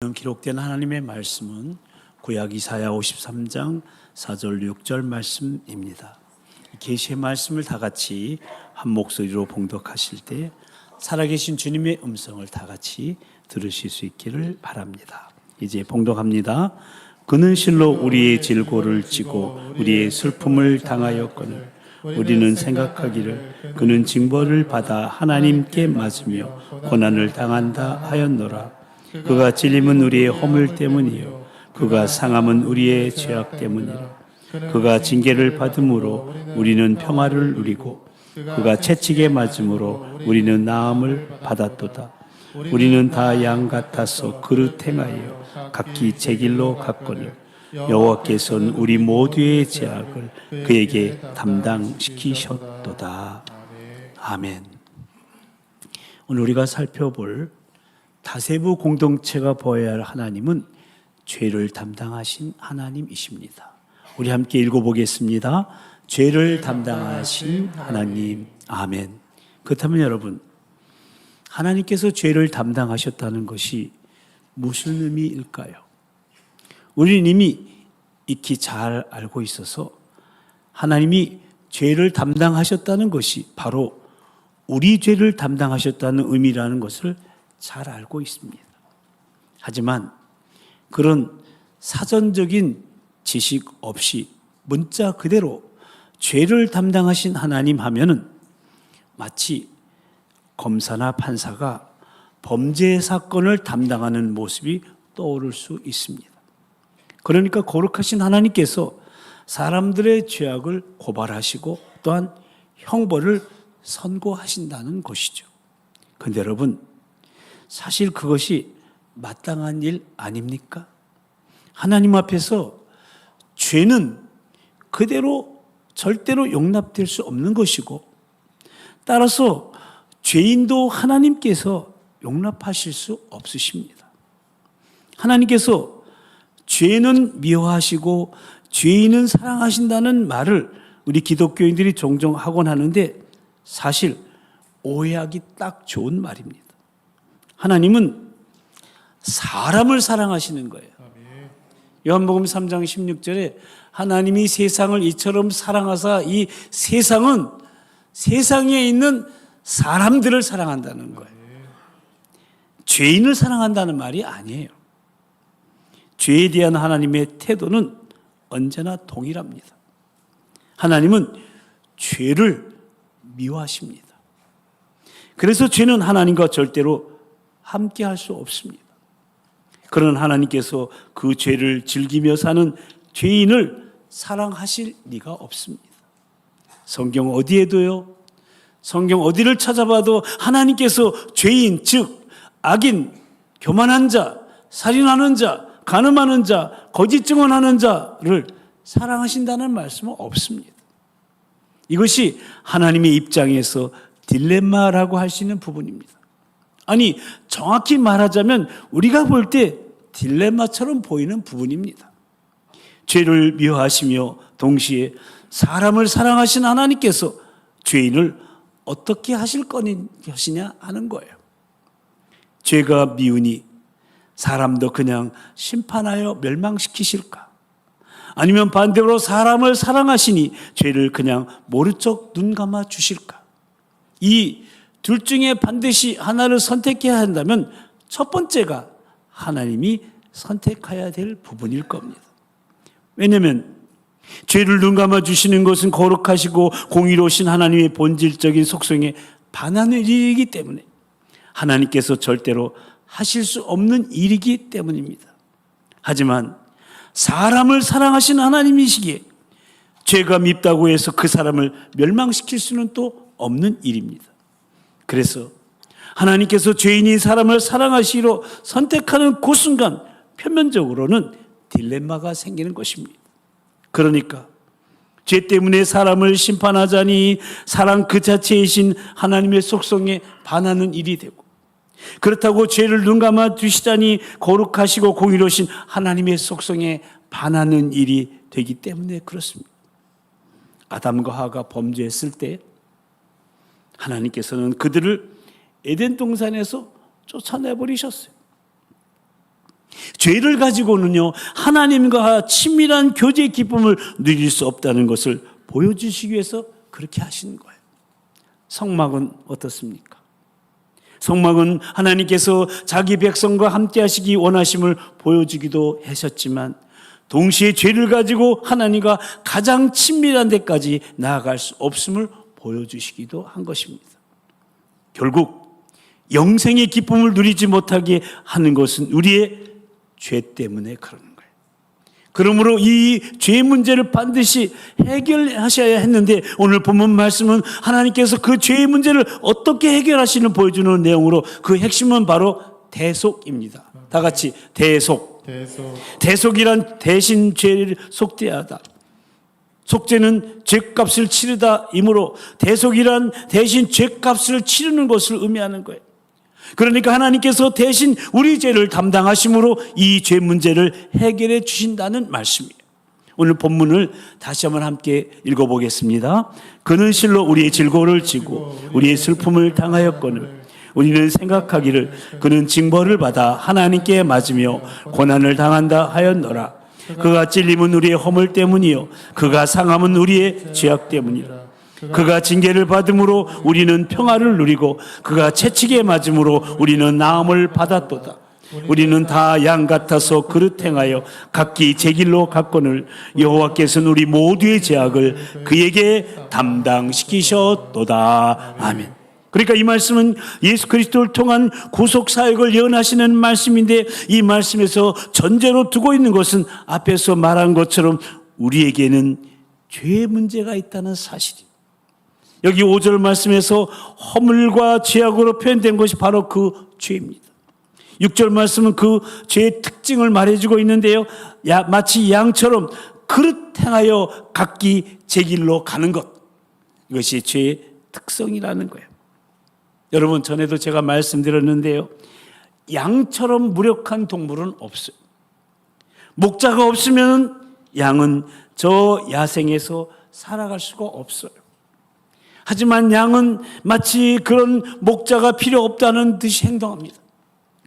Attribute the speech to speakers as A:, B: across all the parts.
A: 오늘 기록된 하나님의 말씀은 구약 이사야 53장 4절 6절 말씀입니다. 계시의 말씀을 다 같이 한 목소리로 봉독하실 때 살아계신 주님의 음성을 다 같이 들으실 수 있기를 바랍니다. 이제 봉독합니다. 그는 실로 우리의 질고를 지고 우리의 슬픔을 당하였거늘 우리는 생각하기를 그는 징벌을 받아 하나님께 맞으며 고난을 당한다 하였노라. 그가 찔림은 우리의 허물 때문이요 그가 상함은 우리의 죄악 때문이라. 그가 징계를 받음으로 우리는 평화를 누리고 그가 채찍에 맞음으로 우리는 나음을 받았도다. 우리는 다 양 같아서 그릇 행하여 각기 제 길로 갔거늘 여호와께서는 우리 모두의 죄악을 그에게 담당시키셨도다. 아멘. 오늘 우리가 살펴볼 다세부 공동체가 보아야 할 하나님은 죄를 담당하신 하나님이십니다. 우리 함께 읽어보겠습니다. 죄를 담당하신 하나님. 아멘. 그렇다면 여러분, 하나님께서 죄를 담당하셨다는 것이 무슨 의미일까요? 우리는 이미 익히 잘 알고 있어서 하나님이 죄를 담당하셨다는 것이 바로 우리 죄를 담당하셨다는 의미라는 것을 잘 알고 있습니다. 하지만 그런 사전적인 지식 없이 문자 그대로 죄를 담당하신 하나님 하면은 마치 검사나 판사가 범죄 사건을 담당하는 모습이 떠오를 수 있습니다. 그러니까 거룩하신 하나님께서 사람들의 죄악을 고발하시고 또한 형벌을 선고하신다는 것이죠. 그런데 여러분, 사실 그것이 마땅한 일 아닙니까? 하나님 앞에서 죄는 그대로 절대로 용납될 수 없는 것이고 따라서 죄인도 하나님께서 용납하실 수 없으십니다. 하나님께서 죄는 미워하시고 죄인은 사랑하신다는 말을 우리 기독교인들이 종종 하곤 하는데 사실 오해하기 딱 좋은 말입니다. 하나님은 사람을 사랑하시는 거예요. 요한복음 3장 16절에 하나님이 세상을 이처럼 사랑하사 이 세상은 세상에 있는 사람들을 사랑한다는 거예요. 죄인을 사랑한다는 말이 아니에요. 죄에 대한 하나님의 태도는 언제나 동일합니다. 하나님은 죄를 미워하십니다. 그래서 죄는 하나님과 절대로 함께 할 수 없습니다. 그런 하나님께서 그 죄를 즐기며 사는 죄인을 사랑하실 리가 없습니다. 성경 어디에도요, 성경 어디를 찾아봐도 하나님께서 죄인, 즉 악인, 교만한 자, 살인하는 자, 간음하는 자, 거짓 증언하는 자를 사랑하신다는 말씀은 없습니다. 이것이 하나님의 입장에서 딜레마라고 할 수 있는 부분입니다. 아니, 정확히 말하자면 우리가 볼 때 딜레마처럼 보이는 부분입니다. 죄를 미워하시며 동시에 사람을 사랑하신 하나님께서 죄인을 어떻게 하실 것이냐 하는 거예요. 죄가 미우니 사람도 그냥 심판하여 멸망시키실까? 아니면 반대로 사람을 사랑하시니 죄를 그냥 모른 척 눈 감아 주실까? 이 둘 중에 반드시 하나를 선택해야 한다면 첫 번째가 하나님이 선택해야 될 부분일 겁니다. 왜냐하면 죄를 눈 감아 주시는 것은 거룩하시고 공의로우신 하나님의 본질적인 속성에 반하는 일이기 때문에 하나님께서 절대로 하실 수 없는 일이기 때문입니다. 하지만 사람을 사랑하신 하나님이시기에 죄가 밉다고 해서 그 사람을 멸망시킬 수는 또 없는 일입니다. 그래서 하나님께서 죄인이 사람을 사랑하시기로 선택하는 그 순간 표면적으로는 딜레마가 생기는 것입니다. 그러니까 죄 때문에 사람을 심판하자니 사랑 그 자체이신 하나님의 속성에 반하는 일이 되고, 그렇다고 죄를 눈 감아 두시다니 거룩하시고 공의로우신 하나님의 속성에 반하는 일이 되기 때문에 그렇습니다. 아담과 하와가 범죄했을 때 하나님께서는 그들을 에덴 동산에서 쫓아내버리셨어요. 죄를 가지고는요, 하나님과 친밀한 교제의 기쁨을 누릴 수 없다는 것을 보여주시기 위해서 그렇게 하시는 거예요. 성막은 어떻습니까? 성막은 하나님께서 자기 백성과 함께 하시기 원하심을 보여주기도 하셨지만, 동시에 죄를 가지고 하나님과 가장 친밀한 데까지 나아갈 수 없음을 보여주시기도 한 것입니다. 결국 영생의 기쁨을 누리지 못하게 하는 것은 우리의 죄 때문에 그러는 거예요. 그러므로 이 죄 문제를 반드시 해결하셔야 했는데, 오늘 본문 말씀은 하나님께서 그 죄의 문제를 어떻게 해결하시는 보여주는 내용으로, 그 핵심은 바로 대속입니다. 다 같이 대속. 대속이란 대신 죄를 속죄하다. 속죄는 죄값을 치르다 이므로 대속이란 대신 죄값을 치르는 것을 의미하는 거예요. 그러니까 하나님께서 대신 우리 죄를 담당하심으로 이 죄 문제를 해결해 주신다는 말씀이에요. 오늘 본문을 다시 한번 함께 읽어보겠습니다. 그는 실로 우리의 질고를 지고 우리의 슬픔을 당하였거늘 우리는 생각하기를 그는 징벌을 받아 하나님께 맞으며 고난을 당한다 하였노라. 그가 찔림은 우리의 허물 때문이요 그가 상함은 우리의 죄악 때문이라. 그가 징계를 받음으로 우리는 평화를 누리고 그가 채찍에 맞음으로 우리는 나음을 받았도다. 우리는 다 양 같아서 그릇 행하여 각기 제 길로 갔거늘 여호와께서는 우리 모두의 죄악을 그에게 담당시키셨도다. 아멘. 그러니까 이 말씀은 예수 그리스도를 통한 구속 사역을 예언하시는 말씀인데, 이 말씀에서 전제로 두고 있는 것은 앞에서 말한 것처럼 우리에게는 죄의 문제가 있다는 사실입니다. 여기 5절 말씀에서 허물과 죄악으로 표현된 것이 바로 그 죄입니다. 6절 말씀은 그 죄의 특징을 말해주고 있는데요, 마치 양처럼 그릇 행하여 각기 제 길로 가는 것, 이것이 죄의 특성이라는 거예요. 여러분, 전에도 제가 말씀드렸는데요, 양처럼 무력한 동물은 없어요. 목자가 없으면 양은 저 야생에서 살아갈 수가 없어요. 하지만 양은 마치 그런 목자가 필요 없다는 듯이 행동합니다.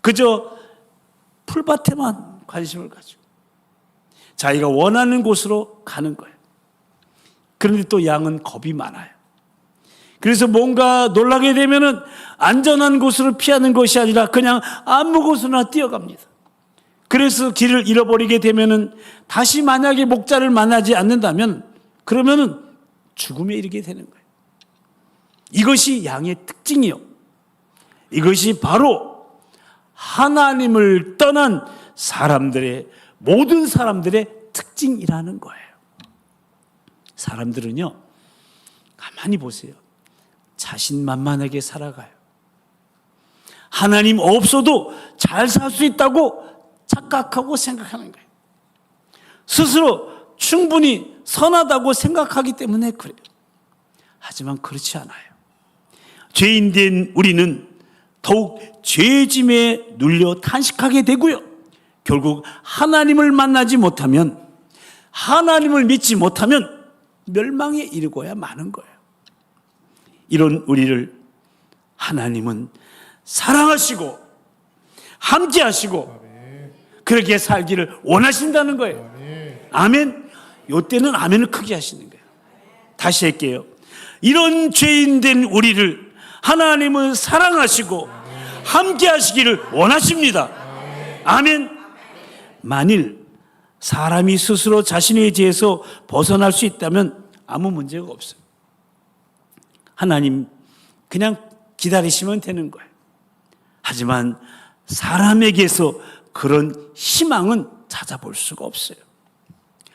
A: 그저 풀밭에만 관심을 가지고 자기가 원하는 곳으로 가는 거예요. 그런데 또 양은 겁이 많아요. 그래서 뭔가 놀라게 되면은 안전한 곳으로 피하는 것이 아니라 그냥 아무 곳으로나 뛰어갑니다. 그래서 길을 잃어버리게 되면은 다시 만약에 목자를 만나지 않는다면 그러면은 죽음에 이르게 되는 거예요. 이것이 양의 특징이요. 이것이 바로 하나님을 떠난 사람들의, 모든 사람들의 특징이라는 거예요. 사람들은요, 가만히 보세요. 자신만만하게 살아가요. 하나님 없어도 잘 살 수 있다고 착각하고 생각하는 거예요. 스스로 충분히 선하다고 생각하기 때문에 그래요. 하지만 그렇지 않아요. 죄인된 우리는 더욱 죄짐에 눌려 탄식하게 되고요, 결국 하나님을 만나지 못하면, 하나님을 믿지 못하면 멸망에 이르고야 마는 거예요. 이런 우리를 하나님은 사랑하시고 함께 하시고 그렇게 살기를 원하신다는 거예요. 아멘. 이때는 아멘을 크게 하시는 거예요. 다시 할게요. 이런 죄인된 우리를 하나님은 사랑하시고 함께 하시기를 원하십니다. 아멘. 만일 사람이 스스로 자신의 죄에서 벗어날 수 있다면 아무 문제가 없어요. 하나님 그냥 기다리시면 되는 거예요. 하지만 사람에게서 그런 희망은 찾아볼 수가 없어요.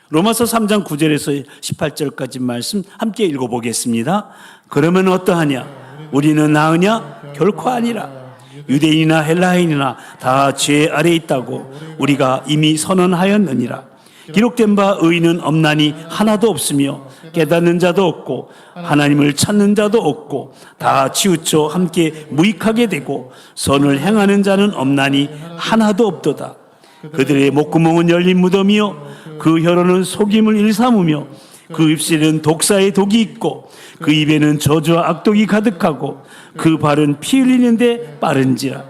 A: 로마서 3장 9절에서 18절까지 말씀 함께 읽어보겠습니다. 그러면 어떠하냐? 우리는 나으냐? 결코 아니라. 유대인이나 헬라인이나 다 죄 아래 있다고 우리가 이미 선언하였느니라. 기록된 바 의인은 없나니 하나도 없으며 깨닫는 자도 없고 하나님을 찾는 자도 없고 다 치우쳐 함께 무익하게 되고 선을 행하는 자는 없나니 하나도 없도다. 그들의 목구멍은 열린 무덤이요 그 혀로는 속임을 일삼으며 그 입술에는 독사의 독이 있고 그 입에는 저주와 악독이 가득하고 그 발은 피 흘리는데 빠른지라.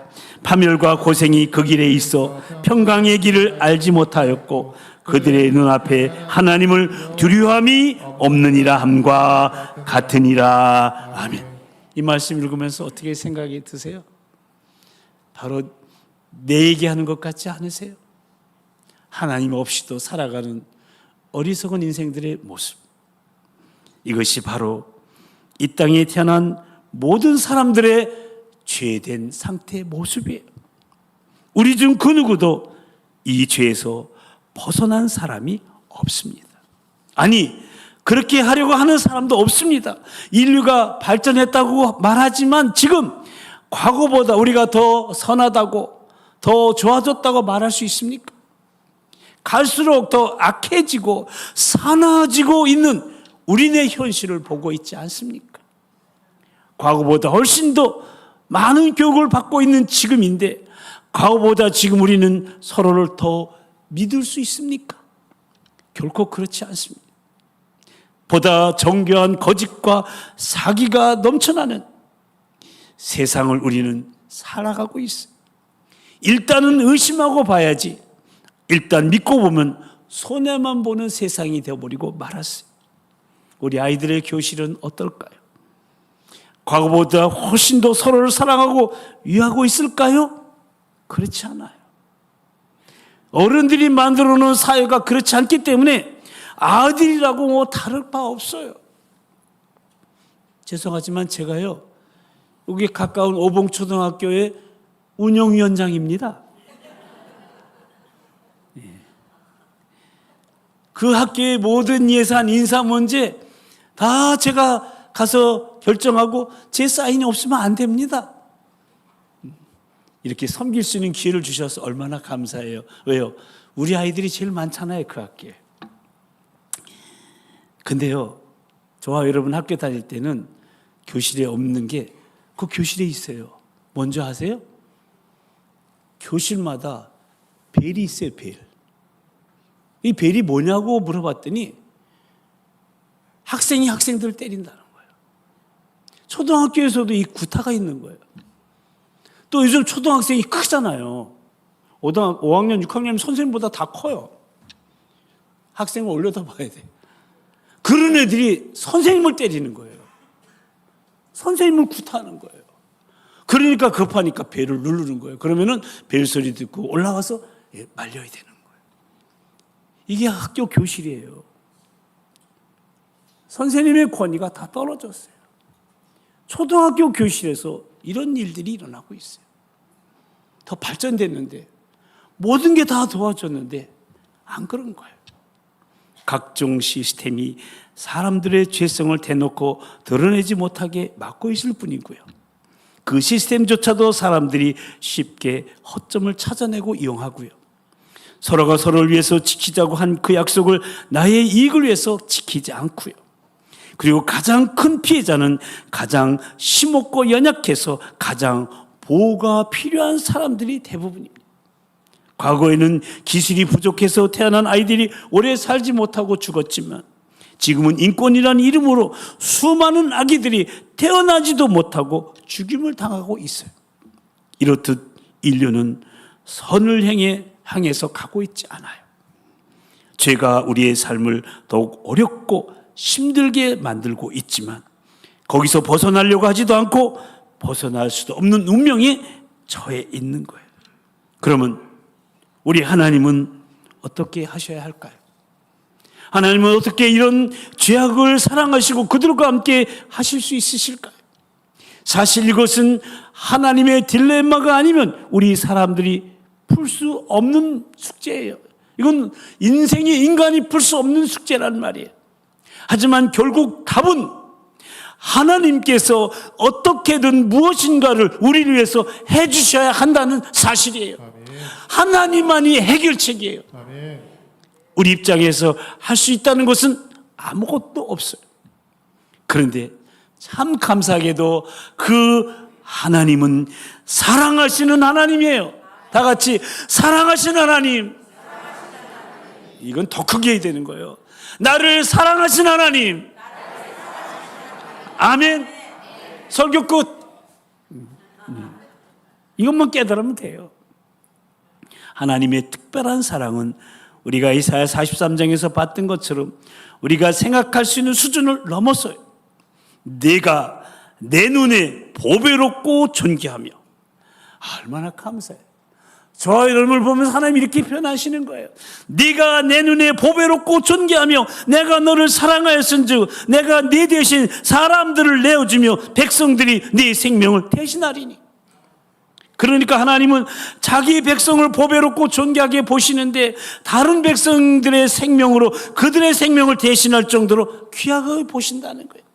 A: 파멸과 고생이 그 길에 있어 평강의 길을 알지 못하였고 그들의 눈앞에 하나님을 두려움이 없느니라 함과 같으니라. 아멘. 이 말씀 읽으면서 어떻게 생각이 드세요? 바로 내 얘기하는 것 같지 않으세요? 하나님 없이도 살아가는 어리석은 인생들의 모습. 이것이 바로 이 땅에 태어난 모든 사람들의 죄된 상태의 모습이에요. 우리 중 그 누구도 이 죄에서 벗어난 사람이 없습니다. 아니, 그렇게 하려고 하는 사람도 없습니다. 인류가 발전했다고 말하지만 지금 과거보다 우리가 더 선하다고, 더 좋아졌다고 말할 수 있습니까? 갈수록 더 악해지고 사나워지고 있는 우리네 현실을 보고 있지 않습니까? 과거보다 훨씬 더 많은 교육을 받고 있는 지금인데 과거보다 지금 우리는 서로를 더 믿을 수 있습니까? 결코 그렇지 않습니다. 보다 정교한 거짓과 사기가 넘쳐나는 세상을 우리는 살아가고 있어요. 일단은 의심하고 봐야지, 일단 믿고 보면 손해만 보는 세상이 되어버리고 말았어요. 우리 아이들의 교실은 어떨까요? 과거보다 훨씬 더 서로를 사랑하고 위하고 있을까요? 그렇지 않아요. 어른들이 만들어 놓은 사회가 그렇지 않기 때문에 아들이라고 뭐 다를 바 없어요. 죄송하지만 제가요, 여기 가까운 오봉초등학교의 운영위원장입니다. 그 학교의 모든 예산, 인사 문제 다 제가 가서 결정하고 제 사인이 없으면 안 됩니다. 이렇게 섬길 수 있는 기회를 주셔서 얼마나 감사해요. 왜요? 우리 아이들이 제일 많잖아요, 그 학교에. 근데요, 저와 여러분 학교 다닐 때는 교실에 없는 게 그 교실에 있어요. 뭔지 아세요? 교실마다 벨이 있어요, 벨. 이 벨이 뭐냐고 물어봤더니 학생이 학생들을 때린다는 거예요. 초등학교에서도 이 구타가 있는 거예요. 또 요즘 초등학생이 크잖아요. 5학년, 6학년 선생님보다 다 커요. 학생을 올려다봐야 돼. 그런 애들이 선생님을 때리는 거예요. 선생님을 구타하는 거예요. 그러니까 급하니까 벨을 누르는 거예요. 그러면은 벨 소리 듣고 올라가서 말려야 되는 거예요. 이게 학교 교실이에요. 선생님의 권위가 다 떨어졌어요. 초등학교 교실에서 이런 일들이 일어나고 있어요. 더 발전됐는데 모든 게 다 도와줬는데 안 그런 거예요. 각종 시스템이 사람들의 죄성을 대놓고 드러내지 못하게 막고 있을 뿐이고요. 그 시스템조차도 사람들이 쉽게 허점을 찾아내고 이용하고요. 서로가 서로를 위해서 지키자고 한 그 약속을 나의 이익을 위해서 지키지 않고요. 그리고 가장 큰 피해자는 가장 심없고 연약해서 가장 보호가 필요한 사람들이 대부분입니다. 과거에는 기술이 부족해서 태어난 아이들이 오래 살지 못하고 죽었지만 지금은 인권이라는 이름으로 수많은 아기들이 태어나지도 못하고 죽임을 당하고 있어요. 이렇듯 인류는 선을 향해서 가고 있지 않아요. 죄가 우리의 삶을 더욱 어렵고 힘들게 만들고 있지만 거기서 벗어나려고 하지도 않고 벗어날 수도 없는 운명에 처해 있는 거예요. 그러면 우리 하나님은 어떻게 하셔야 할까요? 하나님은 어떻게 이런 죄악을 사랑하시고 그들과 함께 하실 수 있으실까요? 사실 이것은 하나님의 딜레마가 아니면 우리 사람들이 풀 수 없는 숙제예요. 이건 인생의 인간이 풀 수 없는 숙제란 말이에요. 하지만 결국 답은 하나님께서 어떻게든 무엇인가를 우리를 위해서 해주셔야 한다는 사실이에요. 하나님만이 해결책이에요. 우리 입장에서 할 수 있다는 것은 아무것도 없어요. 그런데 참 감사하게도 그 하나님은 사랑하시는 하나님이에요. 다 같이 사랑하시는 하나님. 이건 더 크게 해야 되는 거예요. 나를 사랑하신 하나님. 아멘. 설교 끝. 이것만 깨달으면 돼요. 하나님의 특별한 사랑은 우리가 이사야 43장에서 봤던 것처럼 우리가 생각할 수 있는 수준을 넘었어요. 내가 내 눈에 보배롭고 존귀하며. 얼마나 감사해요. 저와 여러분을 보면서 하나님이 이렇게 표현하시는 거예요. 네가 내 눈에 보배롭고 존귀하며 내가 너를 사랑하였은즉 내가 네 대신 사람들을 내어주며 백성들이 네 생명을 대신하리니. 그러니까 하나님은 자기 백성을 보배롭고 존귀하게 보시는데 다른 백성들의 생명으로 그들의 생명을 대신할 정도로 귀하게 보신다는 거예요.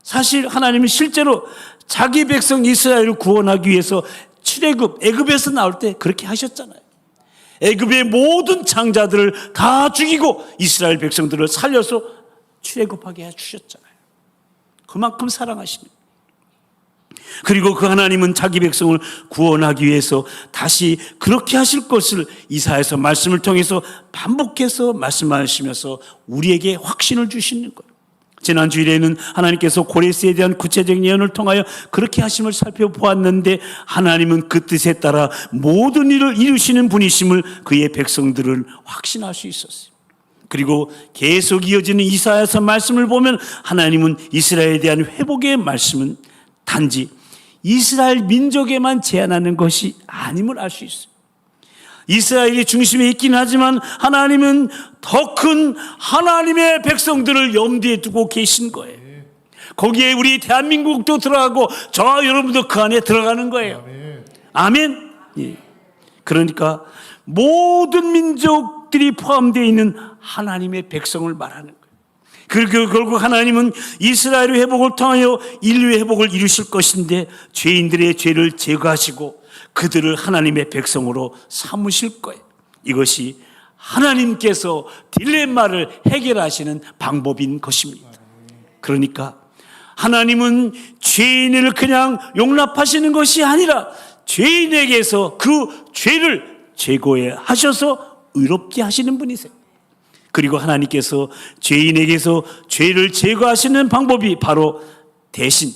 A: 사실 하나님은 실제로 자기 백성 이스라엘을 구원하기 위해서 출애굽, 애굽에서 나올 때 그렇게 하셨잖아요. 애굽의 모든 장자들을 다 죽이고 이스라엘 백성들을 살려서 출애굽하게 해주셨잖아요. 그만큼 사랑하십니다. 그리고 그 하나님은 자기 백성을 구원하기 위해서 다시 그렇게 하실 것을 이사야서 말씀을 통해서 반복해서 말씀하시면서 우리에게 확신을 주시는 거예요. 지난 주일에는 하나님께서 고레스에 대한 구체적인 예언을 통하여 그렇게 하심을 살펴보았는데 하나님은 그 뜻에 따라 모든 일을 이루시는 분이심을 그의 백성들은 확신할 수 있었어요. 그리고 계속 이어지는 이사야서 말씀을 보면 하나님은 이스라엘에 대한 회복의 말씀은 단지 이스라엘 민족에만 제한하는 것이 아님을 알 수 있어요. 이스라엘이 중심에 있긴 하지만 하나님은 더 큰 하나님의 백성들을 염두에 두고 계신 거예요. 거기에 우리 대한민국도 들어가고 저와 여러분도 그 안에 들어가는 거예요. 아멘. 예. 그러니까 모든 민족들이 포함되어 있는 하나님의 백성을 말하는 거예요. 그리고 결국 하나님은 이스라엘의 회복을 통하여 인류의 회복을 이루실 것인데 죄인들의 죄를 제거하시고 그들을 하나님의 백성으로 삼으실 거예요. 이것이 하나님께서 딜레마를 해결하시는 방법인 것입니다. 그러니까 하나님은 죄인을 그냥 용납하시는 것이 아니라 죄인에게서 그 죄를 제거해 하셔서 의롭게 하시는 분이세요. 그리고 하나님께서 죄인에게서 죄를 제거하시는 방법이 바로 대신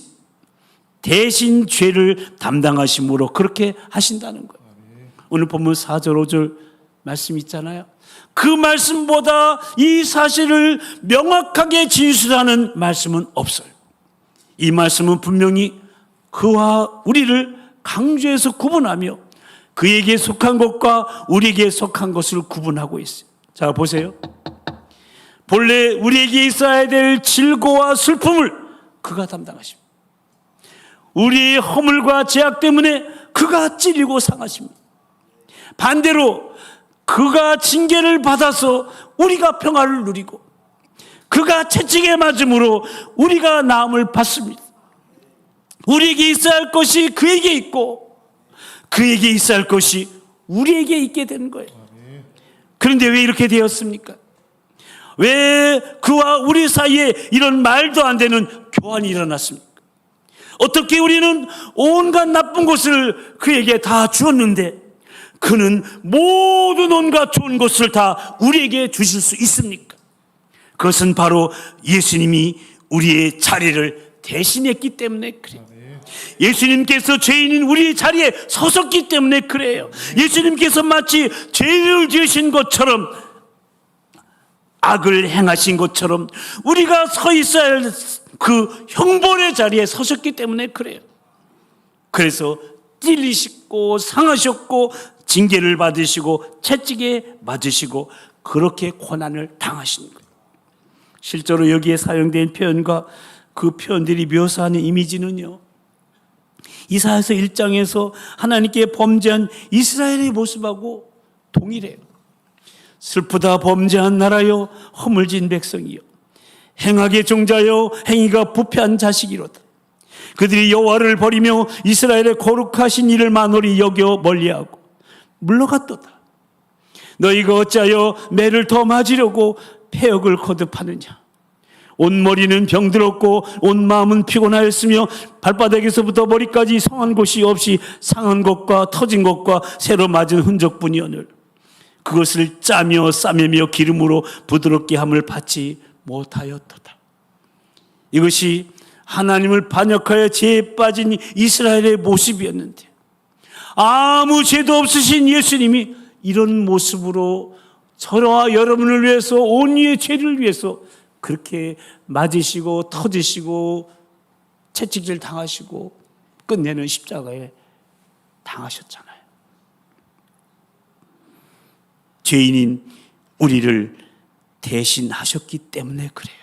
A: 죄를 담당하심으로 그렇게 하신다는 거예요. 오늘 본문 4절 5절 말씀 있잖아요. 그 말씀보다 이 사실을 명확하게 진술하는 말씀은 없어요. 이 말씀은 분명히 그와 우리를 강조해서 구분하며 그에게 속한 것과 우리에게 속한 것을 구분하고 있어요. 자, 보세요. 본래 우리에게 있어야 될 질고와 슬픔을 그가 담당하십니다. 우리의 허물과 죄악 때문에 그가 찔리고 상하십니다. 반대로 그가 징계를 받아서 우리가 평화를 누리고 그가 채찍에 맞음으로 우리가 나음을 받습니다. 우리에게 있어야 할 것이 그에게 있고 그에게 있어야 할 것이 우리에게 있게 되는 거예요. 그런데 왜 이렇게 되었습니까? 왜 그와 우리 사이에 이런 말도 안 되는 교환이 일어났습니까? 어떻게 우리는 온갖 나쁜 것을 그에게 다 주었는데 그는 모든 온갖 좋은 것을 다 우리에게 주실 수 있습니까? 그것은 바로 예수님이 우리의 자리를 대신했기 때문에 그래요. 예수님께서 죄인인 우리의 자리에 서셨기 때문에 그래요. 예수님께서 마치 죄를 지으신 것처럼 악을 행하신 것처럼 우리가 서 있어야 할 그 형벌의 자리에 서셨기 때문에 그래요. 그래서 찔리시고 상하셨고 징계를 받으시고 채찍에 맞으시고 그렇게 고난을 당하신 거예요. 실제로 여기에 사용된 표현과 그 표현들이 묘사하는 이미지는요, 이사야서 1장에서 하나님께 범죄한 이스라엘의 모습하고 동일해요. 슬프다 범죄한 나라여 허물진 백성이여 행악의 종자여 행위가 부패한 자식이로다. 그들이 여호와를 버리며 이스라엘의 거룩하신 이를 만홀히 여겨 멀리하고 물러갔도다. 너희가 어찌하여 매를 더 맞으려고 폐역을 거듭하느냐. 온 머리는 병들었고 온 마음은 피곤하였으며 발바닥에서부터 머리까지 성한 곳이 없이 상한 것과 터진 것과 새로 맞은 흔적뿐이오늘 그것을 짜며 싸매며 기름으로 부드럽게 함을 받지 못하였도다. 이것이 하나님을 반역하여 죄에 빠진 이스라엘의 모습이었는데 아무 죄도 없으신 예수님이 이런 모습으로 저와 여러분을 위해서, 온 이의 죄를 위해서 그렇게 맞으시고 터지시고 채찍질 당하시고 끝내는 십자가에 당하셨잖아요. 죄인인 우리를 대신하셨기 때문에 그래요.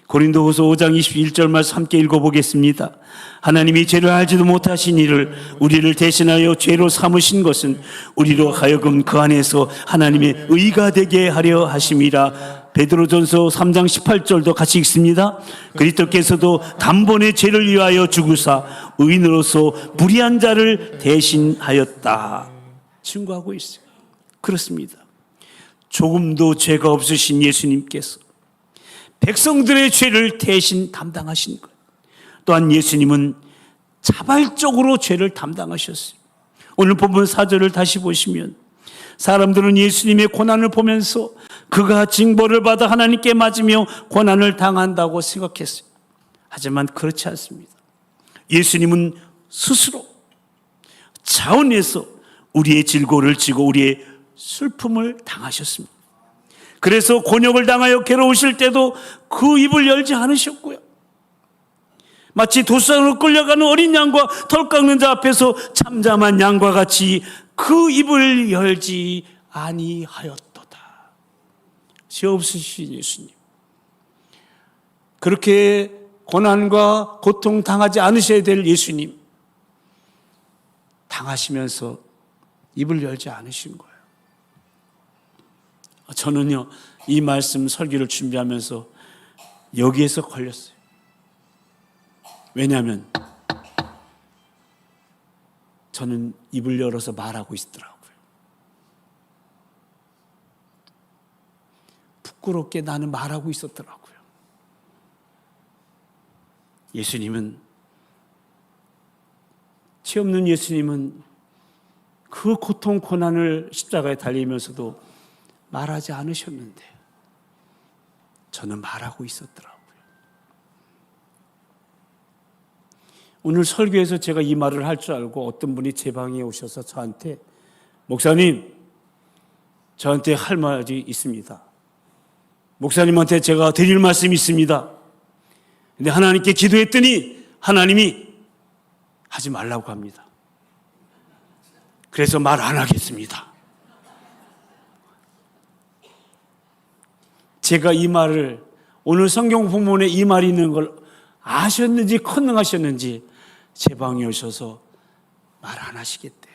A: 고린도후서 5장 21절 말씀 함께 읽어보겠습니다. 하나님이 죄를 알지도 못하신 이를 우리를 대신하여 죄로 삼으신 것은 우리로 하여금 그 안에서 하나님의 의가 되게 하려 하심이라. 베드로전서 3장 18절도 같이 읽습니다. 그리스도께서도 단번에 죄를 위하여 죽으사 의인으로서 불의한 자를 대신하였다 증거하고 있어요. 그렇습니다. 조금도 죄가 없으신 예수님께서 백성들의 죄를 대신 담당하신 것. 또한 예수님은 자발적으로 죄를 담당하셨어요. 오늘 본문 4절을 다시 보시면 사람들은 예수님의 고난을 보면서 그가 징벌을 받아 하나님께 맞으며 고난을 당한다고 생각했어요. 하지만 그렇지 않습니다. 예수님은 스스로 자원해서 우리의 질고를 지고 우리의 슬픔을 당하셨습니다. 그래서 곤욕을 당하여 괴로우실 때도 그 입을 열지 않으셨고요. 마치 도상으로 끌려가는 어린 양과 털 깎는 자 앞에서 잠잠한 양과 같이 그 입을 열지 아니하였도다. 죄 없으신 예수님, 그렇게 고난과 고통 당하지 않으셔야 될 예수님, 당하시면서 입을 열지 않으신 거예요. 저는요, 이 말씀 설교를 준비하면서 여기에서 걸렸어요. 왜냐하면 저는 입을 열어서 말하고 있더라고요. 부끄럽게 나는 말하고 있었더라고요. 예수님은, 죄 없는 예수님은 그 고통 고난을 십자가에 달리면서도 말하지 않으셨는데 저는 말하고 있었더라고요. 오늘 설교에서 제가 이 말을 할 줄 알고 어떤 분이 제 방에 오셔서 저한테, 목사님, 저한테 할 말이 있습니다. 목사님한테 제가 드릴 말씀이 있습니다. 근데 하나님께 기도했더니 하나님이 하지 말라고 합니다. 그래서 말 안 하겠습니다. 제가 이 말을, 오늘 성경 본문에 이 말이 있는 걸 아셨는지 컨능하셨는지 제 방에 오셔서 말 안 하시겠대요.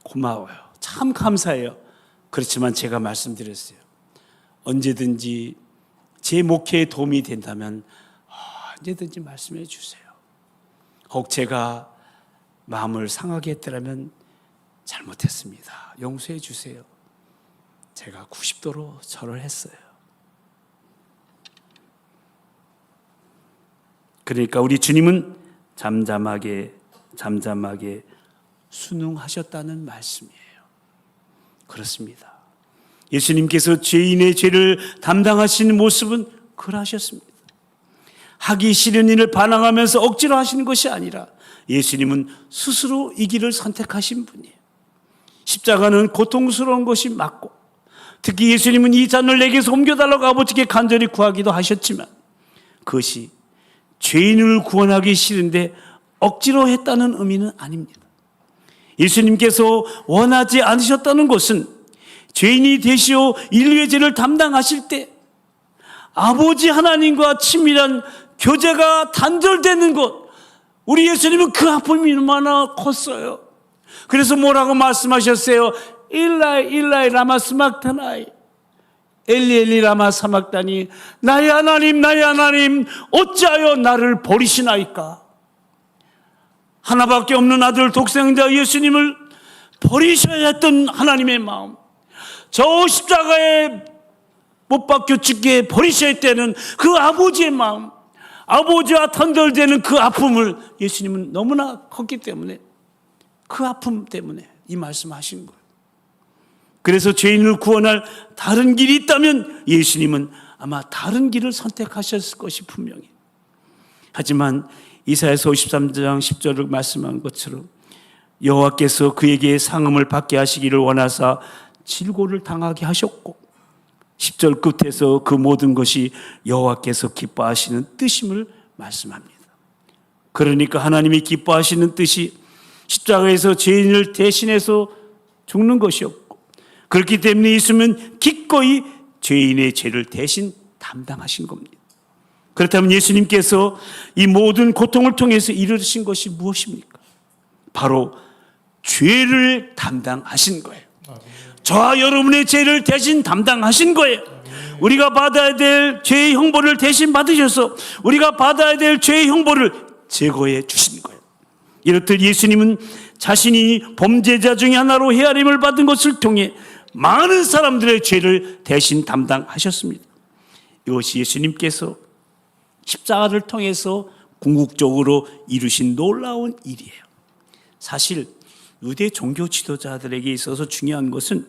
A: 고마워요. 참 감사해요. 그렇지만 제가 말씀드렸어요. 언제든지 제 목회에 도움이 된다면 언제든지 말씀해 주세요. 혹 제가 마음을 상하게 했더라면 잘못했습니다. 용서해 주세요. 제가 90도로 절을 했어요. 그러니까 우리 주님은 잠잠하게 순응하셨다는 말씀이에요. 그렇습니다. 예수님께서 죄인의 죄를 담당하신 모습은 그러하셨습니다. 하기 싫은 일을 반항하면서 억지로 하시는 것이 아니라 예수님은 스스로 이 길을 선택하신 분이에요. 십자가는 고통스러운 것이 맞고, 특히 예수님은 이 잔을 내게서 옮겨달라고 아버지께 간절히 구하기도 하셨지만 그것이 죄인을 구원하기 싫은데 억지로 했다는 의미는 아닙니다. 예수님께서 원하지 않으셨다는 것은 죄인이 되시어 인류의 죄를 담당하실 때 아버지 하나님과 친밀한 교제가 단절되는 것, 우리 예수님은 그 아픔이 얼마나 컸어요. 그래서 뭐라고 말씀하셨어요? 일라이 일라이 라마 스막타나이, 엘리 엘리 라마 사막다니, 나의 하나님 어찌하여 나를 버리시나이까. 하나밖에 없는 아들 독생자 예수님을 버리셔야 했던 하나님의 마음, 저 십자가에 못 박혀 죽게 버리셔야 했다는 그 아버지의 마음, 아버지와 단절되는 그 아픔을 예수님은 너무나 컸기 때문에, 그 아픔 때문에 이 말씀하신 거예요. 그래서 죄인을 구원할 다른 길이 있다면 예수님은 아마 다른 길을 선택하셨을 것이 분명해요. 하지만 이사야서 53장 10절을 말씀한 것처럼 여호와께서 그에게 상음을 받게 하시기를 원하사 질고를 당하게 하셨고 10절 끝에서 그 모든 것이 여호와께서 기뻐하시는 뜻임을 말씀합니다. 그러니까 하나님이 기뻐하시는 뜻이 십자가에서 죄인을 대신해서 죽는 것이었고, 그렇기 때문에 예수님은 기꺼이 죄인의 죄를 대신 담당하신 겁니다. 그렇다면 예수님께서 이 모든 고통을 통해서 이루신 것이 무엇입니까? 바로 죄를 담당하신 거예요. 저와 여러분의 죄를 대신 담당하신 거예요. 우리가 받아야 될 죄의 형벌을 대신 받으셔서 우리가 받아야 될 죄의 형벌을 제거해 주신 거예요. 이렇듯 예수님은 자신이 범죄자 중에 하나로 헤아림을 받은 것을 통해 많은 사람들의 죄를 대신 담당하셨습니다. 이것이 예수님께서 십자가를 통해서 궁극적으로 이루신 놀라운 일이에요. 사실 유대 종교 지도자들에게 있어서 중요한 것은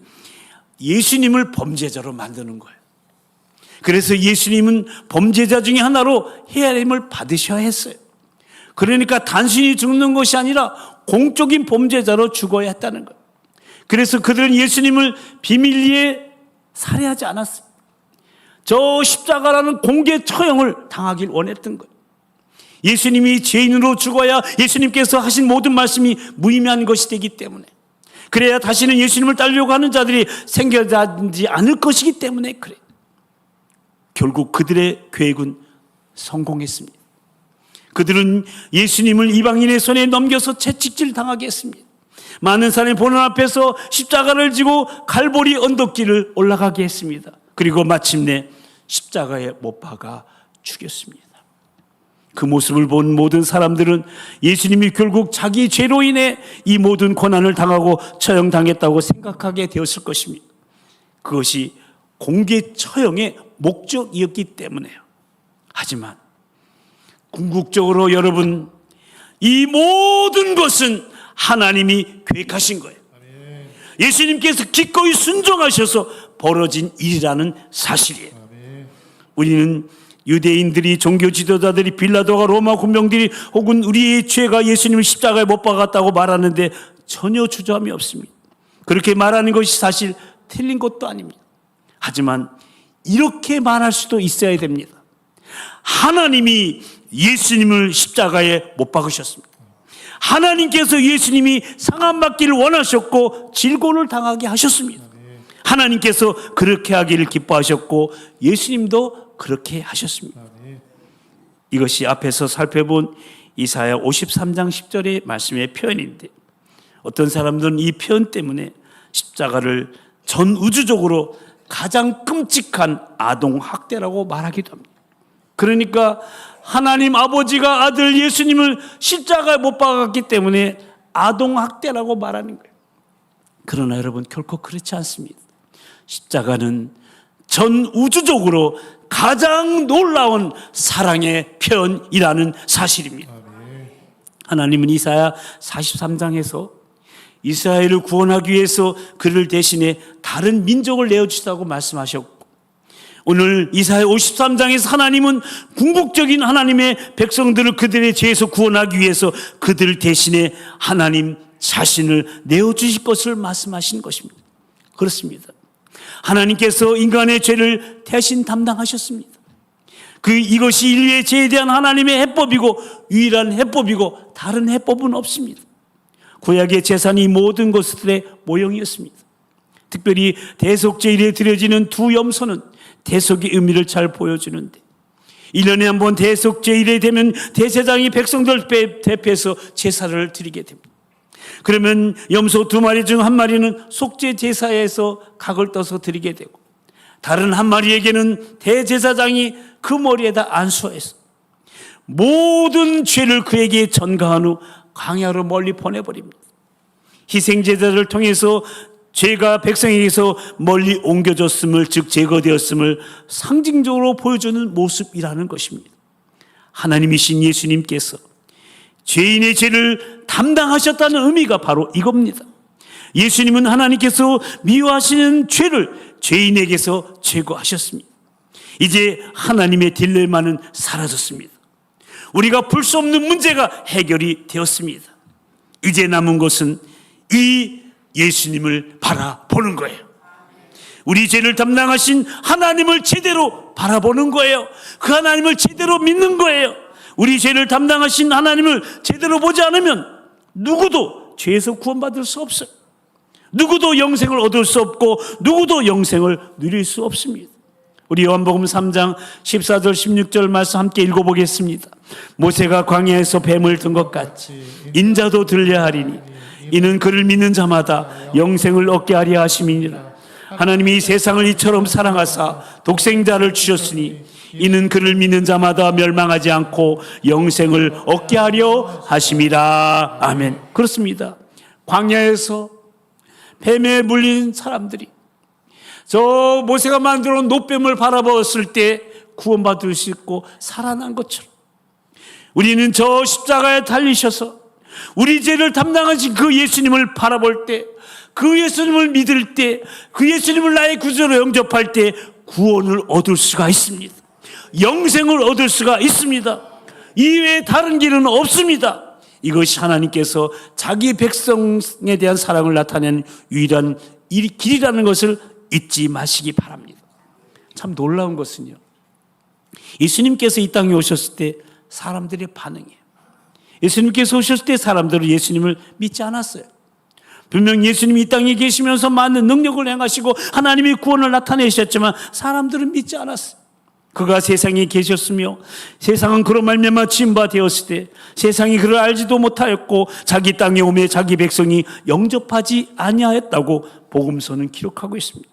A: 예수님을 범죄자로 만드는 거예요. 그래서 예수님은 범죄자 중에 하나로 헤아림을 받으셔야 했어요. 그러니까 단순히 죽는 것이 아니라 공적인 범죄자로 죽어야 했다는 거예요. 그래서 그들은 예수님을 비밀리에 살해하지 않았어요. 저 십자가라는 공개 처형을 당하길 원했던 거예요. 예수님이 죄인으로 죽어야 예수님께서 하신 모든 말씀이 무의미한 것이 되기 때문에, 그래야 다시는 예수님을 따르려고 하는 자들이 생겨나지 않을 것이기 때문에 그래요. 결국 그들의 계획은 성공했습니다. 그들은 예수님을 이방인의 손에 넘겨서 채찍질 당하게 했습니다. 많은 사람이 보는 앞에서 십자가를 지고 갈보리 언덕길을 올라가게 했습니다. 그리고 마침내 십자가에 못 박아 죽였습니다. 그 모습을 본 모든 사람들은 예수님이 결국 자기 죄로 인해 이 모든 고난을 당하고 처형당했다고 생각하게 되었을 것입니다. 그것이 공개 처형의 목적이었기 때문에요. 하지만 궁극적으로 여러분, 이 모든 것은 하나님이 계획하신 거예요. 예수님께서 기꺼이 순종하셔서 벌어진 일이라는 사실이에요. 우리는 유대인들이, 종교 지도자들이, 빌라도가, 로마 군병들이 혹은 우리의 죄가 예수님을 십자가에 못 박았다고 말하는데 전혀 주저함이 없습니다. 그렇게 말하는 것이 사실 틀린 것도 아닙니다. 하지만 이렇게 말할 수도 있어야 됩니다. 하나님이 예수님을 십자가에 못 박으셨습니다. 하나님께서 예수님이 상함받기를 원하셨고 질고를 당하게 하셨습니다. 하나님께서 그렇게 하기를 기뻐하셨고 예수님도 그렇게 하셨습니다. 이것이 앞에서 살펴본 이사야 53장 10절의 말씀의 표현인데, 어떤 사람들은 이 표현 때문에 십자가를 전 우주적으로 가장 끔찍한 아동학대라고 말하기도 합니다. 그러니까 하나님 아버지가 아들 예수님을 십자가에 못 박았기 때문에 아동학대라고 말하는 거예요. 그러나 여러분, 결코 그렇지 않습니다. 십자가는 전 우주적으로 가장 놀라운 사랑의 표현이라는 사실입니다. 하나님은 이사야 43장에서 이스라엘을 구원하기 위해서 그를 대신해 다른 민족을 내어주시다고 말씀하셨고, 오늘 이사야 53장에서 하나님은 궁극적인 하나님의 백성들을 그들의 죄에서 구원하기 위해서 그들을 대신해 하나님 자신을 내어주실 것을 말씀하신 것입니다. 그렇습니다. 하나님께서 인간의 죄를 대신 담당하셨습니다. 이것이 인류의 죄에 대한 하나님의 해법이고 유일한 해법이고 다른 해법은 없습니다. 구약의 제사는 이 모든 것들의 모형이었습니다. 특별히 대속제일에 드려지는 두 염소는 대속의 의미를 잘 보여주는데, 1년에 한 번 대속제일에 되면 대제사장이 백성들 대표해서 제사를 드리게 됩니다. 그러면 염소 2마리 중 1마리는 속죄 제사에서 각을 떠서 드리게 되고, 다른 1마리에게는 대제사장이 그 머리에다 안수해서 모든 죄를 그에게 전가한 후 광야로 멀리 보내버립니다. 희생제사를 통해서 죄가 백성에게서 멀리 옮겨졌음을, 즉 제거되었음을 상징적으로 보여주는 모습이라는 것입니다. 하나님이신 예수님께서 죄인의 죄를 담당하셨다는 의미가 바로 이겁니다. 예수님은 하나님께서 미워하시는 죄를 죄인에게서 제거하셨습니다. 이제 하나님의 딜레마는 사라졌습니다. 우리가 풀 수 없는 문제가 해결이 되었습니다. 이제 남은 것은 이 예수님을 바라보는 거예요. 우리 죄를 담당하신 하나님을 제대로 바라보는 거예요. 그 하나님을 제대로 믿는 거예요. 우리 죄를 담당하신 하나님을 제대로 보지 않으면 누구도 죄에서 구원받을 수 없어요. 누구도 영생을 얻을 수 없고 누구도 영생을 누릴 수 없습니다. 우리 요한복음 3장 14절 16절 말씀 함께 읽어보겠습니다. 모세가 광야에서 뱀을 든 것 같이 인자도 들려 하리니 이는 그를 믿는 자마다 영생을 얻게 하려 하심이니라. 하나님이 세상을 이처럼 사랑하사 독생자를 주셨으니 이는 그를 믿는 자마다 멸망하지 않고 영생을 얻게 하려 하심이라. 아멘. 그렇습니다. 광야에서 뱀에 물린 사람들이 저 모세가 만들어 놓은 노뱀을 바라보았을 때 구원받을 수 있고 살아난 것처럼 우리는 저 십자가에 달리셔서 우리 죄를 담당하신 그 예수님을 바라볼 때, 그 예수님을 믿을 때, 그 예수님을 나의 구주로 영접할 때 구원을 얻을 수가 있습니다. 영생을 얻을 수가 있습니다. 이외에 다른 길은 없습니다. 이것이 하나님께서 자기 백성에 대한 사랑을 나타내는 유일한 길이라는 것을 잊지 마시기 바랍니다. 참 놀라운 것은요, 예수님께서 이 땅에 오셨을 때 사람들의 반응이에요. 예수님께서 오셨을 때 사람들은 예수님을 믿지 않았어요. 분명 예수님이 이 땅에 계시면서 많은 능력을 행하시고 하나님의 구원을 나타내셨지만 사람들은 믿지 않았어요. 그가 세상에 계셨으며 세상은 그로 말미암아 지음바 되었을 때 세상이 그를 알지도 못하였고 자기 땅에 오매 자기 백성이 영접하지 아니하였다고 복음서는 기록하고 있습니다.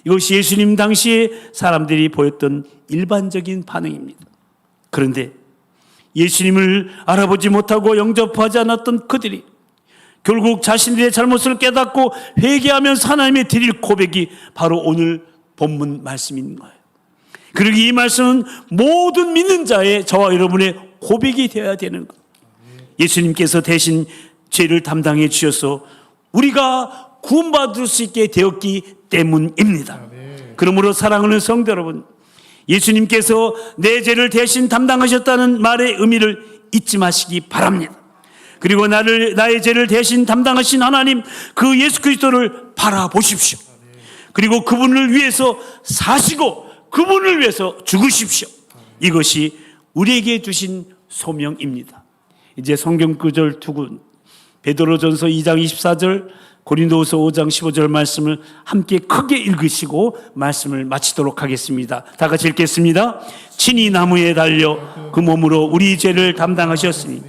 A: 이것이 예수님 당시에 사람들이 보였던 일반적인 반응입니다. 그런데 예수님을 알아보지 못하고 영접하지 않았던 그들이 결국 자신들의 잘못을 깨닫고 회개하면서 하나님의 드릴 고백이 바로 오늘 본문 말씀인 거예요. 그리고 이 말씀은 모든 믿는 자의 저와 여러분의 고백이 되어야 되는 거예요. 예수님께서 대신 죄를 담당해 주셔서 우리가 구원받을 수 있게 되었기 때문입니다. 그러므로 사랑하는 성도 여러분, 예수님께서 내 죄를 대신 담당하셨다는 말의 의미를 잊지 마시기 바랍니다. 그리고 나의 죄를 대신 담당하신 하나님 그 예수 그리스도를 바라보십시오. 그리고 그분을 위해서 사시고 그분을 위해서 죽으십시오. 이것이 우리에게 주신 소명입니다. 이제 성경 구절 두 군, 베드로전서 2장 24절, 고린도후서 5장 15절 말씀을 함께 크게 읽으시고 말씀을 마치도록 하겠습니다. 다 같이 읽겠습니다. 친히 나무에 달려 그 몸으로 우리 죄를 담당하셨으니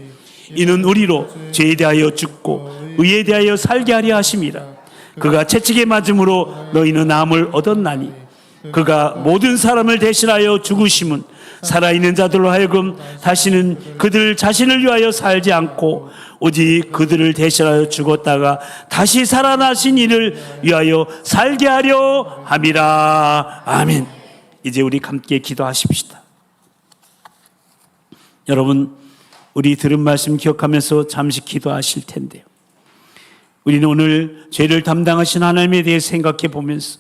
A: 이는 우리로 죄에 대하여 죽고 의에 대하여 살게 하려 하심이라. 그가 채찍에 맞음으로 너희는 나음을 얻었나니 그가 모든 사람을 대신하여 죽으심은 살아있는 자들로 하여금 다시는 그들 자신을 위하여 살지 않고 오직 그들을 대신하여 죽었다가 다시 살아나신 이를 위하여 살게 하려 함이라. 아멘. 이제 우리 함께 기도하십시다. 여러분, 우리 들은 말씀 기억하면서 잠시 기도하실 텐데요, 우리는 오늘 죄를 담당하신 하나님에 대해 생각해 보면서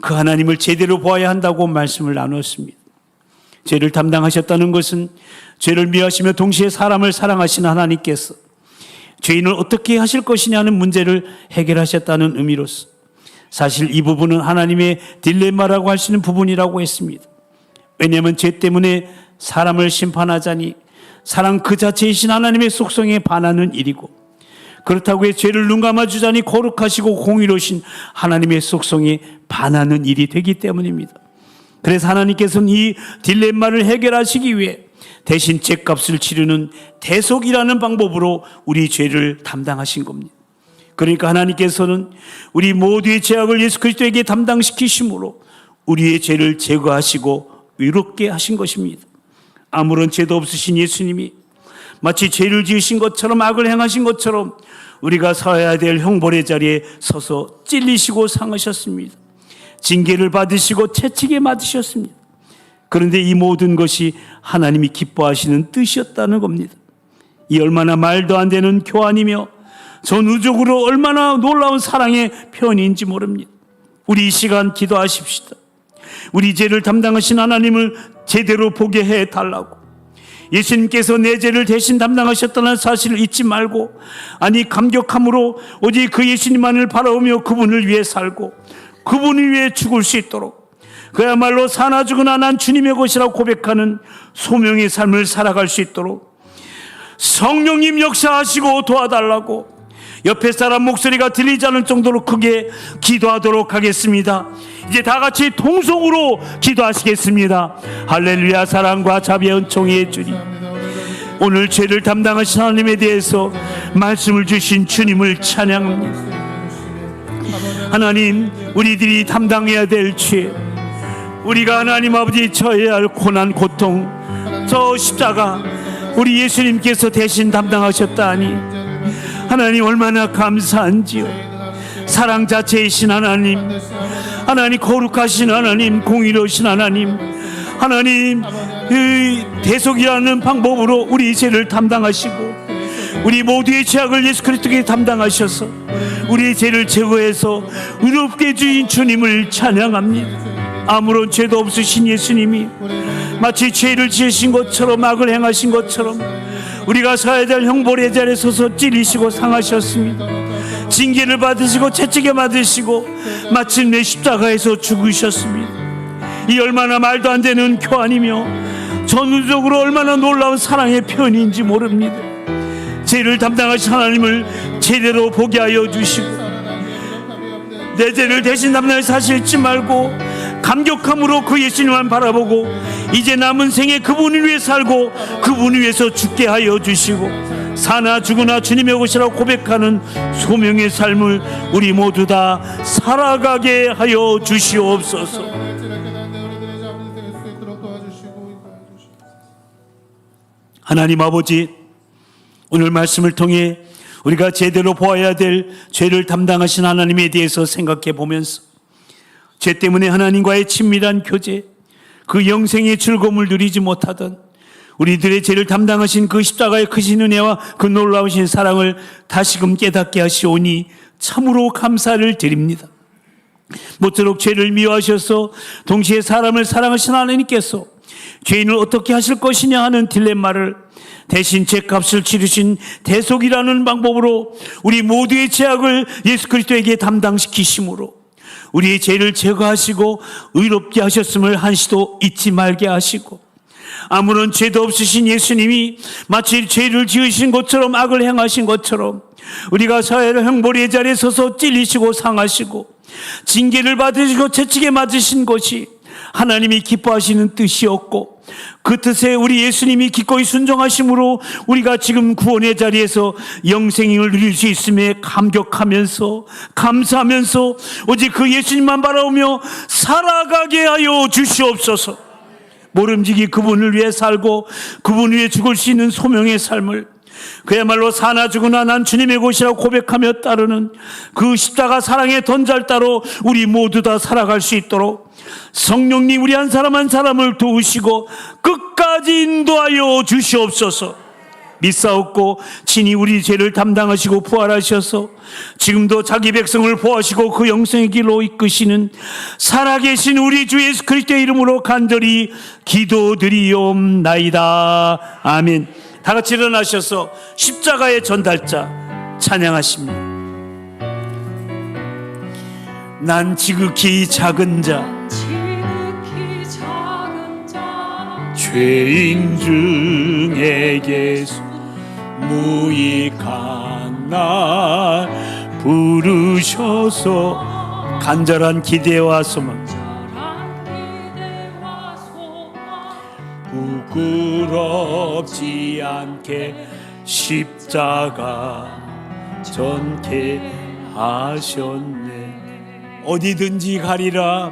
A: 그 하나님을 제대로 보아야 한다고 말씀을 나눴습니다. 죄를 담당하셨다는 것은 죄를 미워하시며 동시에 사람을 사랑하신 하나님께서 죄인을 어떻게 하실 것이냐는 문제를 해결하셨다는 의미로서 사실 이 부분은 하나님의 딜레마라고 할 수 있는 부분이라고 했습니다. 왜냐하면 죄 때문에 사람을 심판하자니 사랑 그 자체이신 하나님의 속성에 반하는 일이고, 그렇다고 해 죄를 눈감아 주자니 거룩하시고 공의로우신 하나님의 속성에 반하는 일이 되기 때문입니다. 그래서 하나님께서는 이 딜레마를 해결하시기 위해 대신 죄값을 치르는 대속이라는 방법으로 우리 죄를 담당하신 겁니다. 그러니까 하나님께서는 우리 모두의 죄악을 예수 그리스도에게 담당시키심으로 우리의 죄를 제거하시고 의롭게 하신 것입니다. 아무런 죄도 없으신 예수님이 마치 죄를 지으신 것처럼 악을 행하신 것처럼 우리가 서야 될 형벌의 자리에 서서 찔리시고 상하셨습니다. 징계를 받으시고 채찍에 맞으셨습니다. 그런데 이 모든 것이 하나님이 기뻐하시는 뜻이었다는 겁니다. 이 얼마나 말도 안 되는 교환이며 전 우적으로 얼마나 놀라운 사랑의 표현인지 모릅니다. 우리 이 시간 기도하십시다. 우리 죄를 담당하신 하나님을 제대로 보게 해달라고, 예수님께서 내 죄를 대신 담당하셨다는 사실을 잊지 말고, 아니 감격함으로 오직 그 예수님만을 바라보며 그분을 위해 살고 그분을 위해 죽을 수 있도록, 그야말로 사나 죽으나 난 주님의 것이라고 고백하는 소명의 삶을 살아갈 수 있도록 성령님 역사하시고 도와달라고 옆에 사람 목소리가 들리지 않을 정도로 크게 기도하도록 하겠습니다. 이제 다 같이 통성으로 기도하시겠습니다. 할렐루야. 사랑과 자비의 은총의 주님, 오늘 죄를 담당하신 하나님에 대해서 말씀을 주신 주님을 찬양합니다. 하나님, 우리들이 담당해야 될 죄, 우리가 하나님 아버지 져야 할 고난 고통, 저 십자가 우리 예수님께서 대신 담당하셨다니 하나님 얼마나 감사한지요. 사랑 자체이신 하나님, 하나님 거룩하신 하나님, 공의로우신 하나님, 하나님 대속이라는 방법으로 우리 죄를 담당하시고 우리 모두의 죄악을 예수 그리스도께 담당하셔서 우리의 죄를 제거해서 의롭게 해주신 주님을 찬양합니다. 아무런 죄도 없으신 예수님이 마치 죄를 지으신 것처럼 악을 행하신 것처럼 우리가 서야 될 형벌의 자리에 서서 찔리시고 상하셨습니다. 징계를 받으시고 채찍에 맞으시고 마침내 십자가에서 죽으셨습니다. 이 얼마나 말도 안 되는 교환이며 전우적으로 얼마나 놀라운 사랑의 표현인지 모릅니다. 죄를 담당하신 하나님을 제대로 보게 하여 주시고 내 죄를 대신 담당할 사실 잊지 말고 감격함으로 그 예수님만 바라보고 이제 남은 생에 그분을 위해 살고 그분을 위해서 죽게 하여 주시고 사나 죽으나 주님의 것이라고 고백하는 소명의 삶을 우리 모두 다 살아가게 하여 주시옵소서. 하나님 아버지, 오늘 말씀을 통해 우리가 제대로 보아야 될 죄를 담당하신 하나님에 대해서 생각해 보면서 죄 때문에 하나님과의 친밀한 교제, 그 영생의 즐거움을 누리지 못하던 우리들의 죄를 담당하신 그 십자가의 크신 은혜와 그 놀라우신 사랑을 다시금 깨닫게 하시오니 참으로 감사를 드립니다. 모쪼록 죄를 미워하셔서 동시에 사람을 사랑하신 하나님께서 죄인을 어떻게 하실 것이냐 하는 딜레마를 대신 죄값을 치르신 대속이라는 방법으로 우리 모두의 죄악을 예수 그리스도에게 담당시키심으로 우리의 죄를 제거하시고 의롭게 하셨음을 한시도 잊지 말게 하시고 아무런 죄도 없으신 예수님이 마치 죄를 지으신 것처럼 악을 행하신 것처럼 우리가 사회의 형벌의 자리에 서서 찔리시고 상하시고 징계를 받으시고 채찍에 맞으신 것이 하나님이 기뻐하시는 뜻이었고 그 뜻에 우리 예수님이 기꺼이 순종하심으로 우리가 지금 구원의 자리에서 영생을 누릴 수 있음에 감격하면서 감사하면서 오직 그 예수님만 바라보며 살아가게 하여 주시옵소서. 모름지기 그분을 위해 살고 그분을 위해 죽을 수 있는 소명의 삶을 그야말로 사나 죽으나 난 주님의 것이라고 고백하며 따르는 그 십자가 사랑의 던잘따로 우리 모두 다 살아갈 수 있도록 성령님 우리 한 사람 한 사람을 도우시고 끝까지 인도하여 주시옵소서. 믿사옵고 친히 우리 죄를 담당하시고 부활하셔서 지금도 자기 백성을 보호하시고 그 영생의 길로 이끄시는 살아계신 우리 주 예수 그리스도의 이름으로 간절히 기도드리옵나이다. 아멘. 다 같이 일어나셔서 십자가의 전달자 찬양하십니다. 난 지극히 작은 자 죄인 중에게 무익한 날 부르셔서 간절한 기대와 소망 부끄럽지 않게 십자가 전케 하셨네. 어디든지 가리라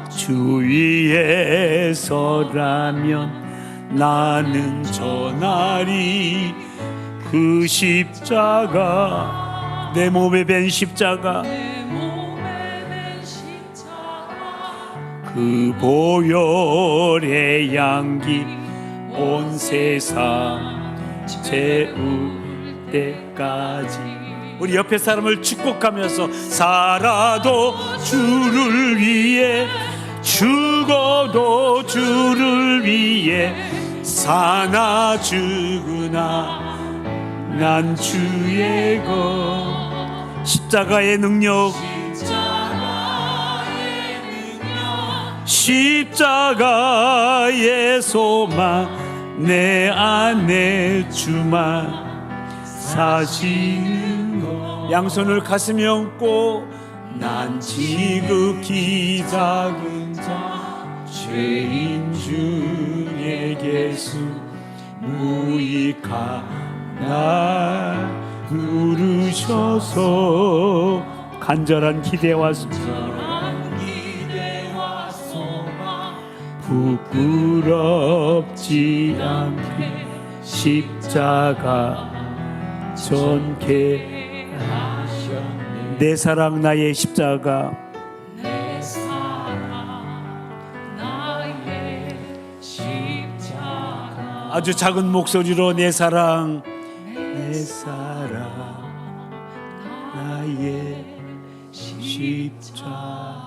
A: 주 위에 서라면 나는 전하리 그 십자가 내 몸에 밴 십자가 그 보혈의 향기 온 세상 채울 때까지 우리 옆에 사람을 축복하면서 살아도 주를 위해 죽어도 주를 위해 사나 죽으나 난 주의 것. 십자가의 능력, 십자가의 소망, 내 안에 주만 사시는 것. 양손을 가슴에 얹고 난 지극히 작은 자 죄인 중에 예수 무익한 날 부르셔서 간절한 기대와 소망 부끄럽지 않게 십자가 전케 하셨네. 내 사랑 나의 십자가, 내 사랑 나의 십자가. 아주 작은 목소리로 내 사랑, 내 사랑 나의 십자가.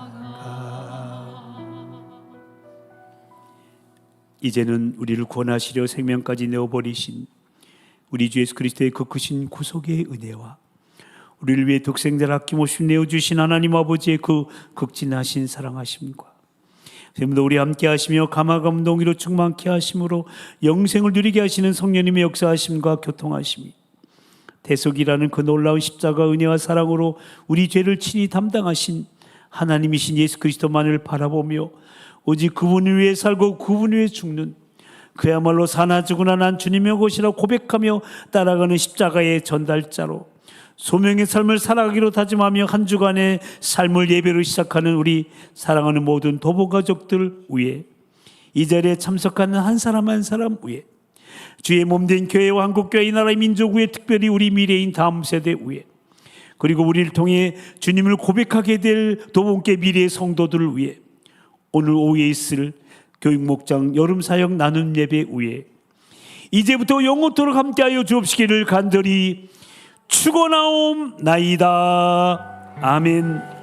A: 이제는 우리를 구원하시려 생명까지 내어버리신 우리 주 예수 그리스도의 그 크신 구속의 은혜와 우리를 위해 독생자를 아낌없이 내어주신 하나님 아버지의 그 극진하신 사랑하심과 지금도 우리 함께 하시며 감화감동으로 충만케 하심으로 영생을 누리게 하시는 성령님의 역사하심과 교통하심이 대속이라는 그 놀라운 십자가 은혜와 사랑으로 우리 죄를 친히 담당하신 하나님이신 예수 그리스도만을 바라보며 오직 그분을 위해 살고 그분을 위해 죽는 그야말로 사나 죽으나 난 주님의 것이라 고백하며 따라가는 십자가의 전달자로 소명의 삶을 살아가기로 다짐하며 한 주간의 삶을 예배로 시작하는 우리 사랑하는 모든 도보가족들 위해 이 자리에 참석하는 한 사람 한 사람 위해 주의 몸된 교회와 한국교회 이 나라의 민족 위에 특별히 우리 미래인 다음 세대 위에 그리고 우리를 통해 주님을 고백하게 될 도봉계 미래의 성도들을 위해 오늘 오후에 있을 교육목장 여름사역 나눔 예배 위에 이제부터 영원토록 함께하여 주옵시기를 간절히 축원하옵나이다. 아멘.